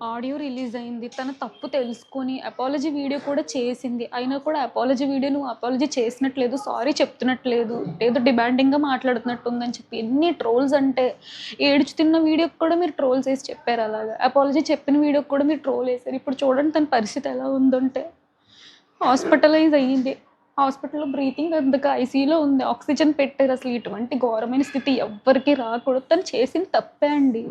Audio release అయింది. తన తప్పు తెలుసుకొని అపాలజీ వీడియో కూడా చేసింది. అయినా కూడా అపాలజీ వీడియో నువ్వు అపాలజీ చేసినట్లేదు, సారీ చెప్తున్నట్లేదు, ఏదో డిమాండింగ్‌గా మాట్లాడుతున్నట్టుందని చెప్పి ఎన్ని ట్రోల్స్ అంటే, ఏడుచుతున్న వీడియోకి కూడా మీరు ట్రోల్స్ ఏసి చెప్పారు అలాగా. అపాలజీ చెప్పిన వీడియోకి కూడా మీరు ట్రోల్ ఏసారు. ఇప్పుడు చూడండి తన పరిస్థితి ఎలా ఉందంటే, హాస్పిటలైజ్ అయ్యింది. హాస్పిటల్‌లో బ్రీతింగ్ అందక ఐసీయూలో ఉంది. ఆక్సిజన్ పెట్టారు. అసలు ఇటువంటి ఘోరమైన స్థితి ఎవ్వరికీ రాకూడదు. తను చేసింది తప్పే అండి.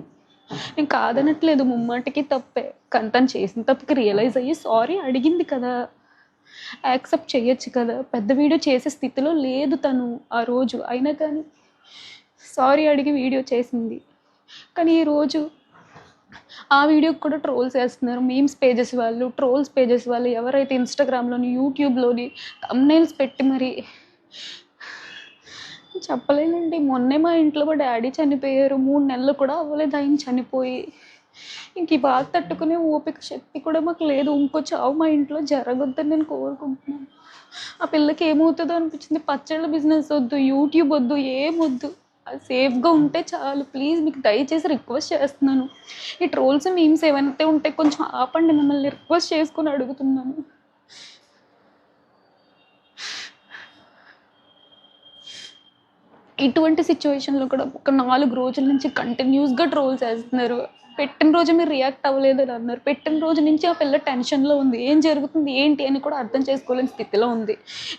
నేను కాదనట్లేదు, ముమ్మాటికి తప్పే. కానీ తను చేసిన తప్పుకి రియలైజ్ అయ్యి సారీ అడిగింది కదా! యాక్సెప్ట్ చేయొచ్చు కదా! పెద్ద వీడియో చేసే స్థితిలో లేదు తను ఆ రోజు. అయినా కానీ సారీ అడిగి వీడియో చేసింది. కానీ ఈరోజు ఆ వీడియోకి కూడా ట్రోల్స్ ఏస్తున్నారు. మీమ్స్ పేజెస్ వాళ్ళు, ట్రోల్స్ పేజెస్ వాళ్ళు ఎవరైతే ఇన్‌స్టాగ్రామ్‌లోని, యూట్యూబ్‌లోని థంబ్‌నెయిల్స్ పెట్టి మరి చెప్పలేనండి. మొన్నే మా ఇంట్లో మా డ్యాడీ చనిపోయారు. 3 నెలలు కూడా అవ్వలేదు ఆయన చనిపోయి. ఇంక ఈ బాధ తట్టుకునే ఓపిక, శక్తి కూడా మాకు లేదు. ఇంకో చావు మా ఇంట్లో జరగొద్దని నేను కోరుకుంటున్నాను. ఆ పిల్లకి ఏమవుతుందో అనిపించింది. పచ్చళ్ళ బిజినెస్ వద్దు, యూట్యూబ్ వద్దు, ఏమొద్దు. అది సేఫ్‌గా ఉంటే చాలు. ప్లీజ్ మీకు దయచేసి రిక్వెస్ట్ చేస్తున్నాను. ఈ ట్రోల్స్, మీమ్స్ ఏవైతే ఉంటే కొంచెం ఆపండి. మిమ్మల్ని రిక్వెస్ట్ చేసుకొని అడుగుతున్నాను. ఇటువంటి సిచ్యువేషన్‌లో కూడా ఒక 4 రోజుల నుంచి కంటిన్యూస్‌గా ట్రోల్స్ ఏస్తున్నారు. పెట్టిన రోజు మీరు రియాక్ట్ అవ్వలేదని అన్నారు. పెట్టిన రోజు నుంచి ఆ పిల్ల టెన్షన్‌లో ఉంది. ఏం జరుగుతుంది, ఏంటి అని కూడా అర్థం చేసుకోలేని స్థితిలో ఉంది.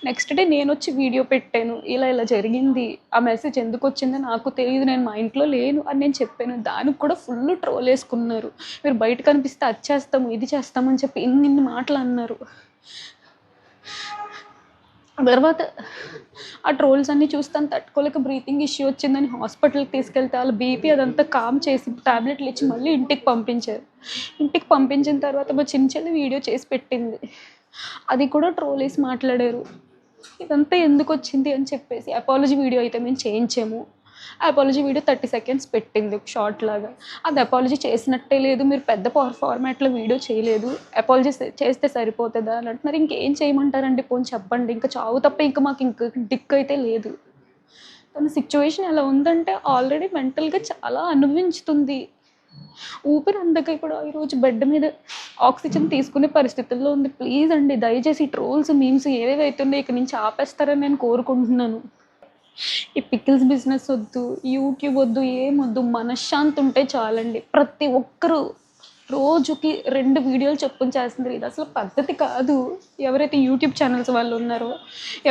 నెక్స్ట్ డే నేనొచ్చి వీడియో పెట్టాను. ఇలా ఇలా జరిగింది. ఆ మెసేజ్ ఎందుకొచ్చిందో నాకు తెలీదు. నేను మా ఇంట్లో లేను అని నేను చెప్పాను. దానికి కూడా ఫుల్ ట్రోల్ ఏసుకున్నారు. మీరు బయట కనిపిస్తే అది చేస్తాము, ఇది చేస్తాము అని చెప్పి ఇన్నిన్ని మాటలు అన్నారు. తర్వాత ఆ ట్రోల్స్ అన్నీ చూసి తను తట్టుకోలేక బ్రీతింగ్ ఇష్యూ వచ్చిందని హాస్పిటల్‌కి తీసుకెళ్తే వాళ్ళ బీపీ అదంతా కామ్ చేసి టాబ్లెట్లు ఇచ్చి మళ్ళీ ఇంటికి పంపించారు. ఇంటికి పంపించిన తర్వాత మా చిన్న చెల్లి వీడియో చేసి పెట్టింది. అది కూడా ట్రోల్ ఏసి మాట్లాడారు. ఇదంతా ఎందుకొచ్చింది అని చెప్పేసి. అపాలజీ వీడియో అయితే మేము చేయించాము. ఆ అపాలజీ వీడియో 30 సెకండ్స్ పెట్టింది ఒక షార్ట్ లాగా. అది అపాలజీ చేసినట్టే లేదు. మీరు పెద్ద ఫార్మాట్‌లో వీడియో చేయలేదు. అపాలజీ చేస్తే సరిపోతదా అని అంటున్నారు. ఇంకేం చేయమంటారండి పోనీ చెప్పండి. ఇంకా చావు తప్ప ఇంక మాకు ఇంక దిక్కయితే లేదు. తన సిచ్యువేషన్ ఎలా ఉందంటే ఆల్రెడీ మెంటల్‌గా చాలా అనుభవించుతుంది. ఊపిరి అందక ఇప్పుడు ఈరోజు బెడ్ మీద ఆక్సిజన్ తీసుకునే పరిస్థితుల్లో ఉంది. ప్లీజ్ అండి దయచేసి ట్రోల్స్, మీమ్స్ ఏవేవైతున్నాయో ఇక నుంచి ఆపేస్తారని నేను కోరుకుంటున్నాను. ఈ పికిల్స్ బిజినెస్ వద్దు, యూట్యూబ్ వద్దు, ఏమొద్దు. మనశ్శాంతి ఉంటే చాలండి. ప్రతి ఒక్కరు రోజుకి 2 వీడియోలు చొప్పున చేస్తున్నారు. ఇది అసలు పద్ధతి కాదు. ఎవరైతే యూట్యూబ్ ఛానల్స్ వాళ్ళు ఉన్నారో,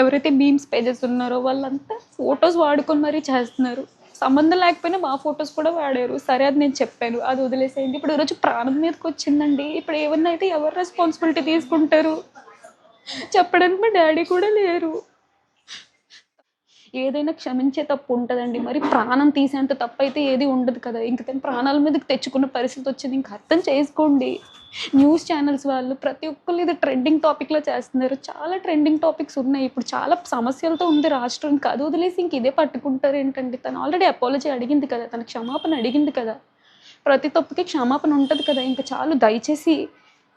ఎవరైతే మీమ్స్ పేజెస్ ఉన్నారో వాళ్ళంతా ఫోటోస్ వాడుకొని మరీ చేస్తున్నారు. సంబంధం లేకపోయినా మా ఫోటోస్ కూడా వాడారు. సరే అది నేను చెప్పాను. అది వదిలేసేయండి. ఇప్పుడు ఈరోజు ప్రాణం మీదకొచ్చిందండి. ఇప్పుడు ఏమన్నా అయితే ఎవరు రెస్పాన్సిబిలిటీ తీసుకుంటారు? చెప్పడానికి మా డ్యాడీ కూడా లేరు. ఏదైనా క్షమించే తప్పు ఉంటదండి. మరి ప్రాణం తీసేంత తప్పైతే ఏది ఉండదు కదా! ఇంక తను ప్రాణాల మీదకి తెచ్చుకున్న పరిస్థితి వచ్చింది. ఇంక అర్థం చేసుకోండి. న్యూస్ ఛానల్స్ వాళ్ళు ప్రతి ఒక్కళ్ళు ఇది ట్రెండింగ్ టాపిక్‌లో చేస్తున్నారు. చాలా ట్రెండింగ్ టాపిక్స్ ఉన్నాయి. ఇప్పుడు చాలా సమస్యలతో ఉంది రాష్ట్రం. ఇంక అది వదిలేసి ఇంక ఇదే పట్టుకుంటారేంటండి? తను ఆల్రెడీ అపాలజీ అడిగింది కదా! తను క్షమాపణ అడిగింది కదా! ప్రతి తప్పుకి క్షమాపణ ఉంటది కదా! ఇంక చాలు దయచేసి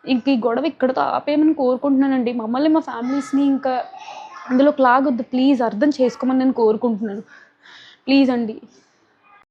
ఇంక ఈ గొడవ ఇక్కడితో ఆపేయమని కోరుకుంటున్నానండి. మమ్మల్ని, మా ఫ్యామిలీస్‌ని ఇంకా అందులోకి లాగొద్దు. ప్లీజ్ అర్థం చేసుకోమని నేను కోరుకుంటున్నాను. ప్లీజ్ అండి.